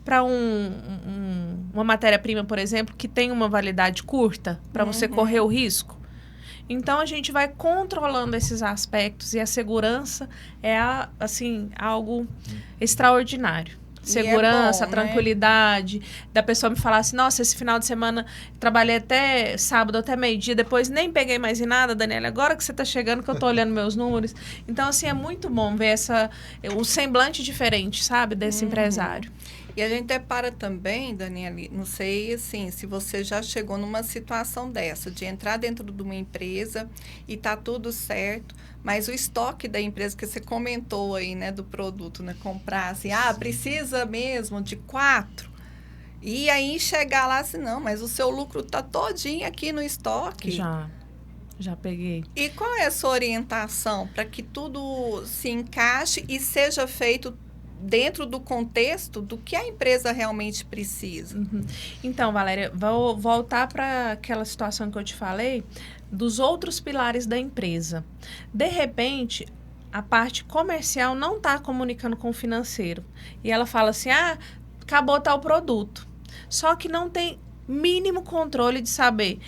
Para uma matéria-prima, por exemplo, que tem uma validade curta, para você correr o risco. Então, a gente vai controlando esses aspectos e a segurança é, algo extraordinário. Segurança, bom, tranquilidade, da pessoa me falar assim, nossa, esse final de semana trabalhei até sábado, até meio-dia, depois nem peguei mais em nada, Daniela, agora que você está chegando que eu estou olhando meus números. Então, assim, é muito bom ver o semblante diferente, sabe, desse empresário. E a gente depara também, Daniela, não sei assim, se você já chegou numa situação dessa, de entrar dentro de uma empresa e tá tudo certo, mas o estoque da empresa que você comentou aí, né, do produto, né, comprar assim, precisa mesmo de 4. E aí chegar lá assim, não, mas o seu lucro tá todinho aqui no estoque. Já peguei. E qual é a sua orientação para que tudo se encaixe e seja feito dentro do contexto do que a empresa realmente precisa? Então, Valéria, vou voltar para aquela situação que eu te falei dos outros pilares da empresa. De repente, a parte comercial não está comunicando com o financeiro. E ela fala assim, acabou tal produto. Só que não tem mínimo controle de saber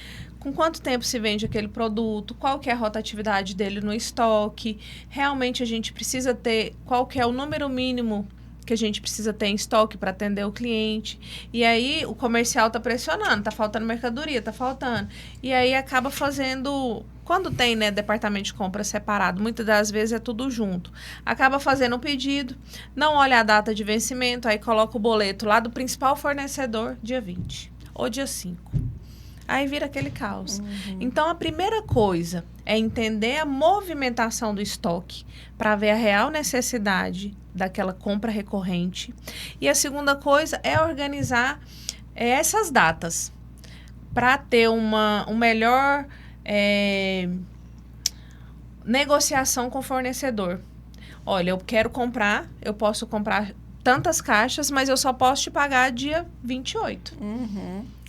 com quanto tempo se vende aquele produto, qual que é a rotatividade dele no estoque, realmente a gente precisa ter, qual que é o número mínimo que a gente precisa ter em estoque para atender o cliente. E aí o comercial está pressionando, está faltando mercadoria, está faltando. E aí acaba fazendo, quando tem, né, departamento de compra separado, muitas das vezes é tudo junto. Acaba fazendo um pedido, não olha a data de vencimento, aí coloca o boleto lá do principal fornecedor, dia 20 ou dia 5. Aí vira aquele caos. Então, a primeira coisa é entender a movimentação do estoque para ver a real necessidade daquela compra recorrente. E a segunda coisa é organizar essas datas para ter uma melhor negociação com o fornecedor. Olha, eu quero comprar, eu posso comprar tantas caixas, mas eu só posso te pagar dia 28.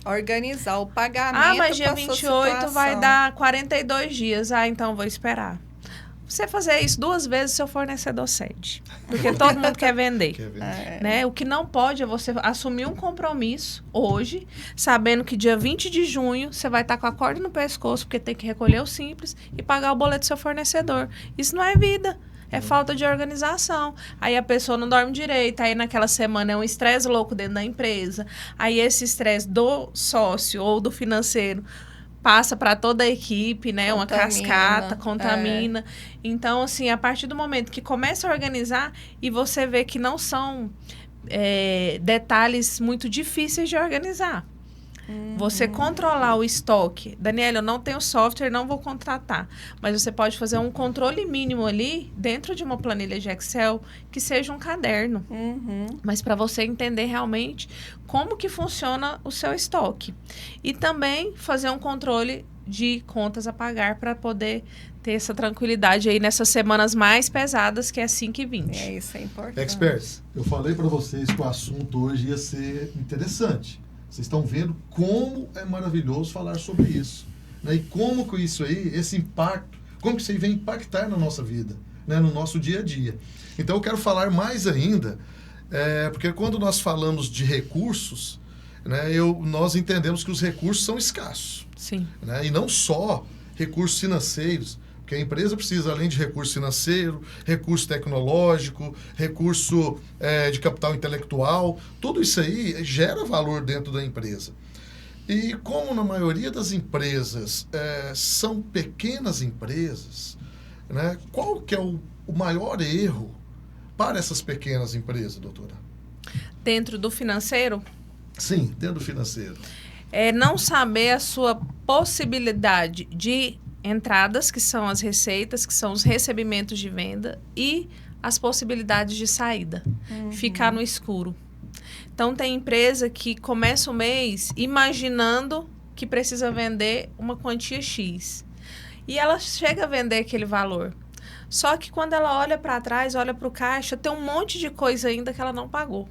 Organizar o pagamento. Ah, mas dia 28 vai dar 42 dias. Ah, então vou esperar. Você fazer isso 2 vezes, seu fornecedor cede. Porque todo mundo quer vender. Né? O que não pode é você assumir um compromisso hoje, sabendo que dia 20 de junho você vai estar com a corda no pescoço, porque tem que recolher o simples e pagar o boleto do seu fornecedor. Isso não é vida. É falta de organização. Aí a pessoa não dorme direito, aí naquela semana é um estresse louco dentro da empresa. Aí esse estresse do sócio ou do financeiro passa para toda a equipe, né? Uma cascata, contamina. Então, assim, a partir do momento que começa a organizar e você vê que não são detalhes muito difíceis de organizar. Você controlar o estoque. Daniela, eu não tenho software, não vou contratar. Mas você pode fazer um controle mínimo ali, dentro de uma planilha de Excel, que seja um caderno. Mas para você entender realmente como que funciona o seu estoque. E também fazer um controle de contas a pagar para poder ter essa tranquilidade aí nessas semanas mais pesadas, que é 5 e 20. Isso é importante. Experts, eu falei para vocês que o assunto hoje ia ser interessante. Vocês estão vendo como é maravilhoso falar sobre isso. Né? E como que isso aí, esse impacto, como que isso aí vem impactar na nossa vida, né? No nosso dia a dia. Então eu quero falar mais ainda, porque quando nós falamos de recursos, né, nós entendemos que os recursos são escassos. Sim. Né? E não só recursos financeiros, porque a empresa precisa, além de recurso financeiro, recurso tecnológico, recurso de capital intelectual, tudo isso aí gera valor dentro da empresa. E como na maioria das empresas são pequenas empresas, né, qual que é o maior erro para essas pequenas empresas, doutora? Dentro do financeiro? Sim, dentro do financeiro. É não saber a sua possibilidade de entradas, que são as receitas, que são os recebimentos de venda, e as possibilidades de saída. Ficar no escuro. Então, tem empresa que começa o mês imaginando que precisa vender uma quantia X. E ela chega a vender aquele valor. Só que quando ela olha para trás, olha para o caixa, tem um monte de coisa ainda que ela não pagou.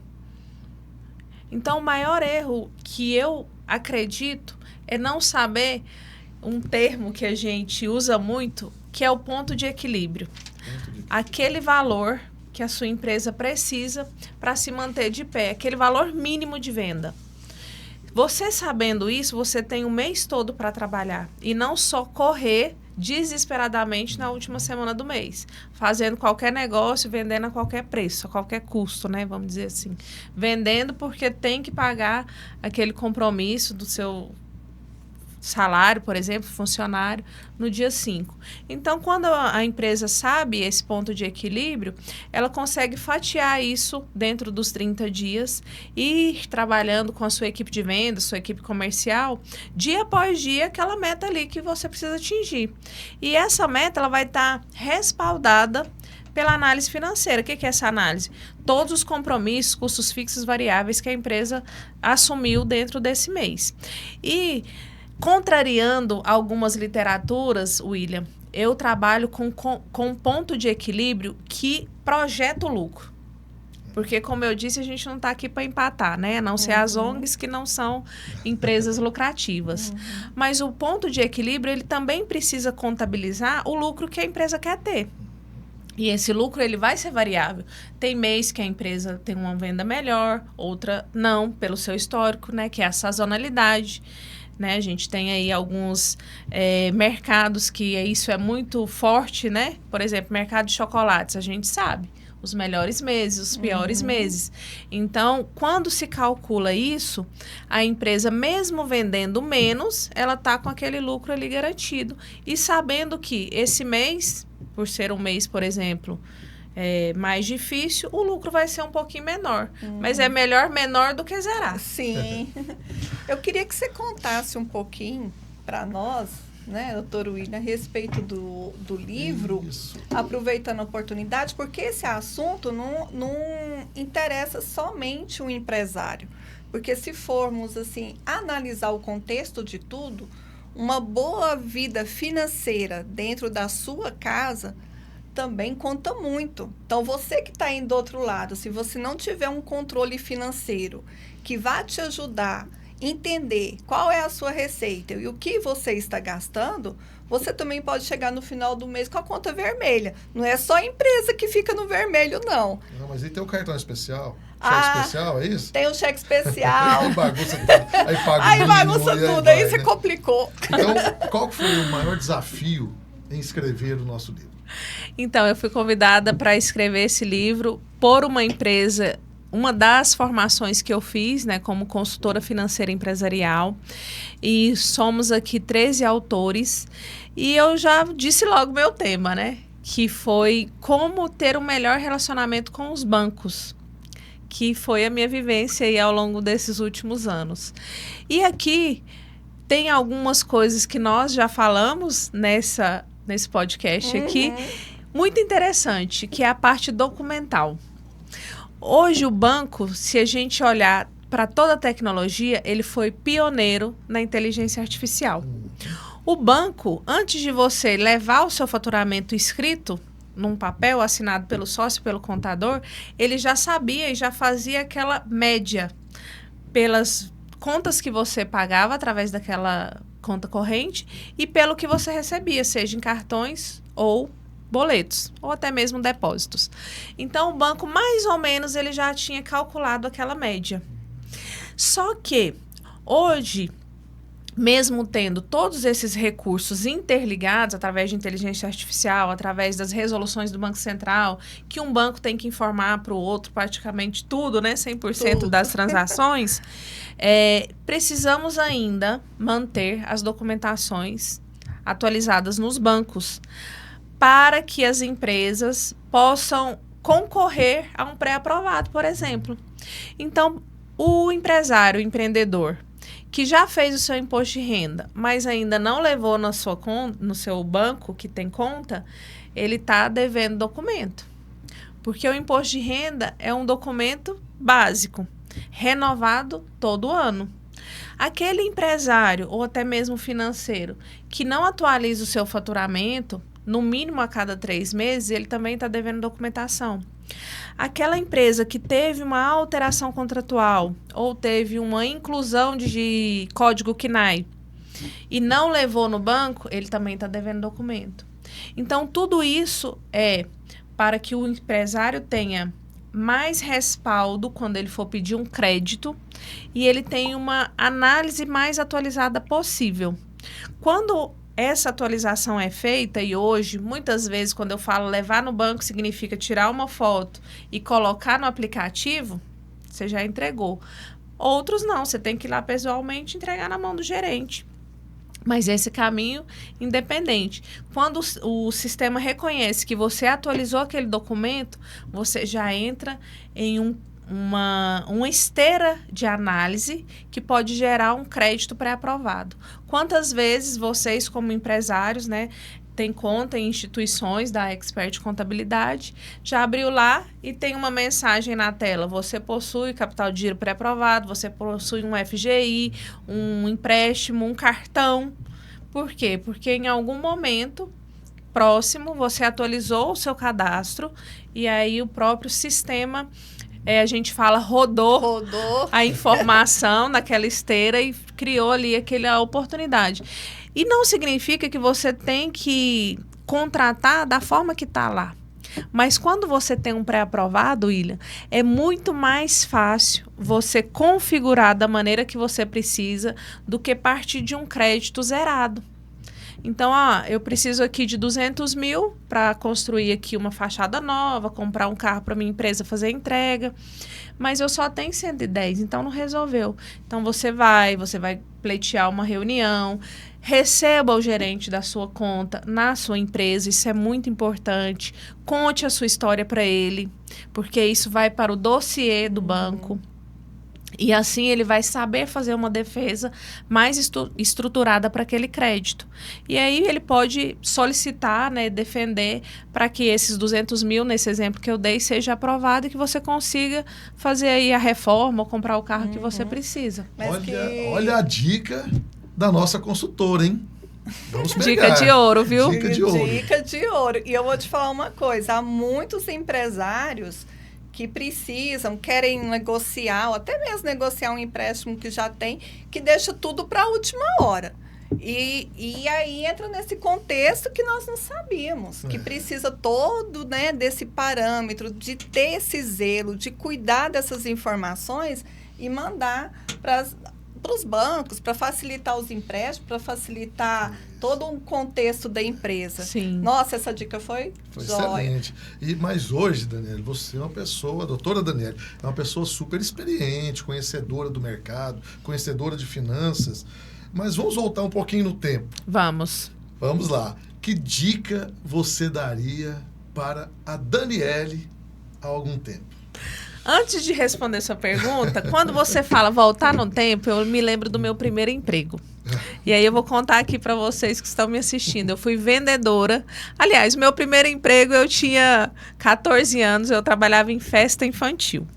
Então, o maior erro que eu acredito é não saber um termo que a gente usa muito, que é o ponto de equilíbrio. Aquele valor que a sua empresa precisa para se manter de pé, aquele valor mínimo de venda. Você sabendo isso, você tem o mês todo para trabalhar e não só correr desesperadamente na última semana do mês, fazendo qualquer negócio, vendendo a qualquer preço, a qualquer custo, né? Vamos dizer assim. Vendendo porque tem que pagar aquele compromisso do seu salário, por exemplo, funcionário, no dia 5. Então, quando a empresa sabe esse ponto de equilíbrio, ela consegue fatiar isso dentro dos 30 dias e ir trabalhando com a sua equipe de venda, sua equipe comercial, dia após dia, aquela meta ali que você precisa atingir. E essa meta ela vai estar respaldada pela análise financeira. O que é essa análise? Todos os compromissos, custos fixos, variáveis que a empresa assumiu dentro desse mês. E contrariando algumas literaturas, William, eu trabalho com ponto de equilíbrio que projeta o lucro. Porque, como eu disse, a gente não está aqui para empatar, né? A não ser as ONGs que não são empresas lucrativas. Mas o ponto de equilíbrio, ele também precisa contabilizar o lucro que a empresa quer ter. E esse lucro, ele vai ser variável. Tem mês que a empresa tem uma venda melhor, outra não, pelo seu histórico, né? Que é a sazonalidade. né? A gente tem aí alguns mercados que isso é muito forte, né? Por exemplo, mercado de chocolates, a gente sabe os melhores meses, os piores meses. Então, quando se calcula isso, a empresa, mesmo vendendo menos, ela está com aquele lucro ali garantido. E sabendo que esse mês, por ser um mês, por exemplo, mais difícil, o lucro vai ser um pouquinho menor. Mas é melhor menor do que zerar. Sim. Eu queria que você contasse um pouquinho para nós, né, doutor William, a respeito do livro, Isso. aproveitando a oportunidade, porque esse assunto não interessa somente o empresário. Porque se formos, assim, analisar o contexto de tudo, uma boa vida financeira dentro da sua casa também conta muito. Então, você que está indo do outro lado, se você não tiver um controle financeiro que vai te ajudar a entender qual é a sua receita e o que você está gastando, você também pode chegar no final do mês com a conta vermelha. Não é só a empresa que fica no vermelho, não. Não, mas aí tem o cartão especial. Cheque especial, é isso? Tem um cheque especial. Aí bagunça tudo. Aí paga Aí o bagunça mínimo, tudo, vai, aí você né? complicou. Então, qual que foi o maior desafio em escrever o nosso livro? Então, eu fui convidada para escrever esse livro por uma empresa, uma das formações que eu fiz, né, como consultora financeira empresarial. E somos aqui 13 autores. E eu já disse logo meu tema, né? Que foi como ter um melhor relacionamento com os bancos, que foi a minha vivência aí ao longo desses últimos anos. E aqui tem algumas coisas que nós já falamos nesse podcast aqui, muito interessante, que é a parte documental. Hoje o banco, se a gente olhar para toda a tecnologia, ele foi pioneiro na inteligência artificial. O banco, antes de você levar o seu faturamento escrito num papel assinado pelo sócio, pelo contador, ele já sabia e já fazia aquela média pelas contas que você pagava através daquela conta corrente e pelo que você recebia, seja em cartões ou boletos, ou até mesmo depósitos. Então, o banco, mais ou menos, ele já tinha calculado aquela média. Só que, hoje, mesmo tendo todos esses recursos interligados através de inteligência artificial, através das resoluções do Banco Central, que um banco tem que informar para o outro praticamente tudo, né, 100% Tudo. das transações, precisamos ainda manter as documentações atualizadas nos bancos para que as empresas possam concorrer a um pré-aprovado, por exemplo. Então, o empresário, o empreendedor, que já fez o seu imposto de renda, mas ainda não levou no seu banco, que tem conta, ele está devendo documento. Porque o imposto de renda é um documento básico, renovado todo ano. Aquele empresário, ou até mesmo financeiro, que não atualiza o seu faturamento, no mínimo a cada 3 meses, ele também está devendo documentação. Aquela empresa que teve uma alteração contratual ou teve uma inclusão de código CNAE e não levou no banco, ele também está devendo documento. Então, tudo isso é para que o empresário tenha mais respaldo quando ele for pedir um crédito e ele tenha uma análise mais atualizada possível. Quando essa atualização é feita, e hoje, muitas vezes, quando eu falo levar no banco, significa tirar uma foto e colocar no aplicativo, você já entregou. Outros não, você tem que ir lá pessoalmente entregar na mão do gerente. Mas esse caminho independente. Quando o sistema reconhece que você atualizou aquele documento, você já entra em uma esteira de análise que pode gerar um crédito pré-aprovado. Quantas vezes vocês, como empresários, né, tem conta em instituições da Expert Contabilidade, já abriu lá e tem uma mensagem na tela: você possui capital de giro pré-aprovado, você possui um FGI, um empréstimo, um cartão. Por quê? Porque em algum momento próximo você atualizou o seu cadastro e aí o próprio sistema, a gente fala, rodou a informação naquela esteira e criou ali aquela oportunidade. E não significa que você tem que contratar da forma que está lá. Mas quando você tem um pré-aprovado, William, é muito mais fácil você configurar da maneira que você precisa do que partir de um crédito zerado. Então, eu preciso aqui de 200 mil para construir aqui uma fachada nova, comprar um carro para minha empresa fazer a entrega, mas eu só tenho 110, então não resolveu. Então, você vai pleitear uma reunião, receba o gerente da sua conta na sua empresa, isso é muito importante. Conte a sua história para ele, porque isso vai para o dossiê do banco. E assim ele vai saber fazer uma defesa mais estruturada para aquele crédito. E aí ele pode solicitar, né, defender para que esses 200 mil, nesse exemplo que eu dei, seja aprovado e que você consiga fazer aí a reforma ou comprar o carro que você precisa. Olha a dica da nossa consultora, hein? Vamos pegar. Dica de ouro, viu? Dica de ouro. Dica de ouro. E eu vou te falar uma coisa, há muitos empresários que precisam, querem negociar, ou até mesmo negociar um empréstimo que já tem, que deixa tudo para a última hora. E aí entra nesse contexto que nós não sabíamos, que precisa todo, né, desse parâmetro, de ter esse zelo, de cuidar dessas informações e mandar para os bancos, para facilitar os empréstimos, para facilitar todo um contexto da empresa. Sim. Nossa, essa dica foi jóia. Excelente. Mas hoje, Daniele, você é uma pessoa, a doutora Daniele, é uma pessoa super experiente, conhecedora do mercado, conhecedora de finanças. Mas vamos voltar um pouquinho no tempo. Vamos. Vamos lá. Que dica você daria para a Daniele há algum tempo? Antes de responder sua pergunta, quando você fala voltar no tempo, eu me lembro do meu primeiro emprego. E aí eu vou contar aqui para vocês que estão me assistindo. Eu fui vendedora. Aliás, meu primeiro emprego eu tinha 14 anos, eu trabalhava em festa infantil.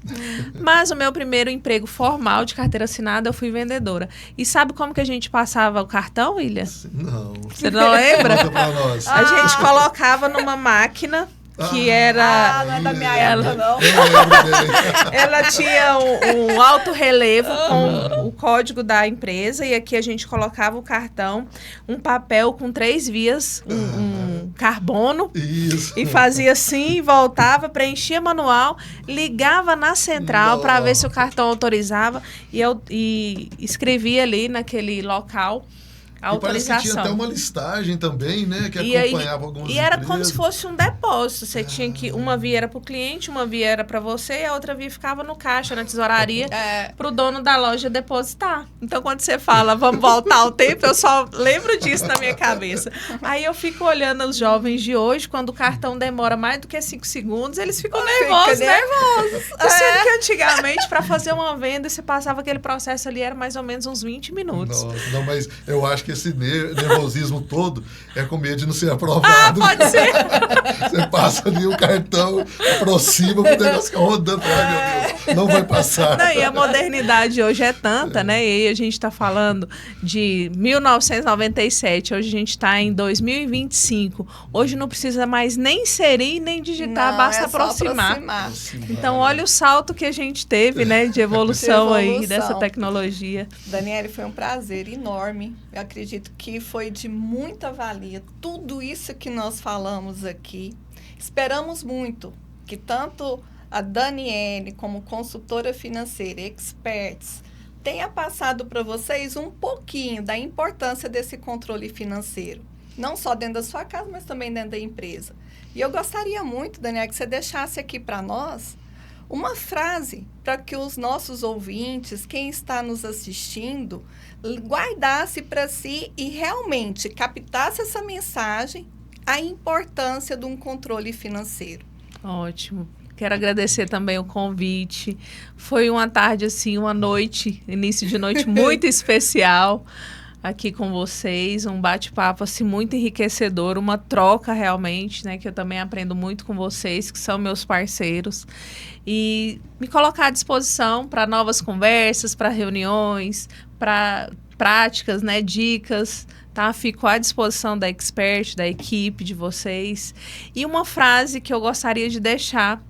Mas o meu primeiro emprego formal de carteira assinada, eu fui vendedora. E sabe como que a gente passava o cartão, William? Não. Você não lembra? Conta pra nós. A gente colocava numa máquina que era... não é da minha época, não. Ela tinha um alto relevo com o código da empresa e aqui a gente colocava o cartão, um papel com 3 vias, um carbono. Isso. E fazia assim, voltava, preenchia manual, ligava na central para ver se o cartão autorizava e escrevia ali naquele local a autorização. Parece que tinha até uma listagem também, né? Que acompanhava algumas E era empresas. como se fosse um depósito. Você tinha que... Uma via era para o cliente, uma via era para você e a outra via ficava no caixa, na tesouraria, para o dono da loja depositar. Então, quando você fala, vamos voltar ao tempo, eu só lembro disso na minha cabeça. Aí eu fico olhando os jovens de hoje, quando o cartão demora mais do que 5 segundos, eles ficam nervosos, né? Sendo que antigamente, para fazer uma venda, você passava aquele processo ali, era mais ou menos uns 20 minutos. Nossa, não, mas eu acho que esse nervosismo todo é com medo de não ser aprovado. Pode ser. Você passa ali o cartão, aproxima, o negócio fica rodando. Ai, meu Deus, não vai passar. Não, e a modernidade hoje é tanta, né? E aí a gente está falando de 1997, hoje a gente está em 2025. Hoje não precisa mais nem inserir, nem digitar, Não, basta é só aproximar. Então, olha o salto que a gente teve, né? De evolução aí, dessa tecnologia. Daniele, foi um prazer enorme. Eu acredito que foi de muita valia tudo isso que nós falamos aqui. Esperamos muito que tanto a Daniele como consultora financeira, experts, tenha passado para vocês um pouquinho da importância desse controle financeiro. Não só dentro da sua casa, mas também dentro da empresa. E eu gostaria muito, Daniele, que você deixasse aqui para nós uma frase para que os nossos ouvintes, quem está nos assistindo, guardasse para si e realmente captasse essa mensagem, a importância de um controle financeiro. Ótimo. Quero agradecer também o convite. Foi uma tarde, assim, uma noite, início de noite muito especial aqui com vocês. Um bate-papo, assim, muito enriquecedor, uma troca realmente, né? Que eu também aprendo muito com vocês, que são meus parceiros. E me colocar à disposição para novas conversas, para reuniões, para práticas, né? Dicas, tá? Fico à disposição da Expert, da equipe de vocês. E uma frase que eu gostaria de deixar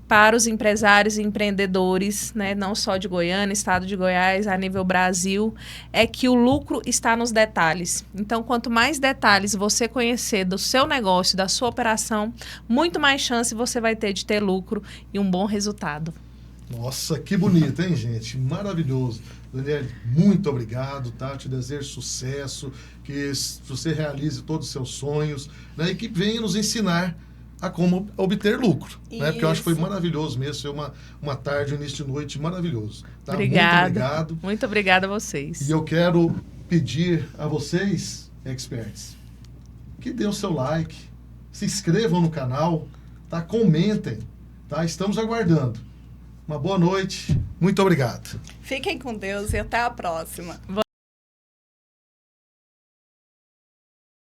para os empresários e empreendedores, né, não só de Goiânia, estado de Goiás, a nível Brasil, é que o lucro está nos detalhes. Então, quanto mais detalhes você conhecer do seu negócio, da sua operação, muito mais chance você vai ter de ter lucro e um bom resultado. Nossa, que bonito, hein, gente? Maravilhoso. Daniele, muito obrigado, tá? Te desejo sucesso, que você realize todos os seus sonhos, né? E que venha nos ensinar a como obter lucro, né? Porque eu acho que foi maravilhoso mesmo, foi uma tarde, um início de noite maravilhoso. Tá? Obrigada. Muito obrigado. Muito obrigada a vocês. E eu quero pedir a vocês, experts, que dê o seu like, se inscrevam no canal, tá? Comentem, tá? Estamos aguardando. Uma boa noite, muito obrigado. Fiquem com Deus e até a próxima.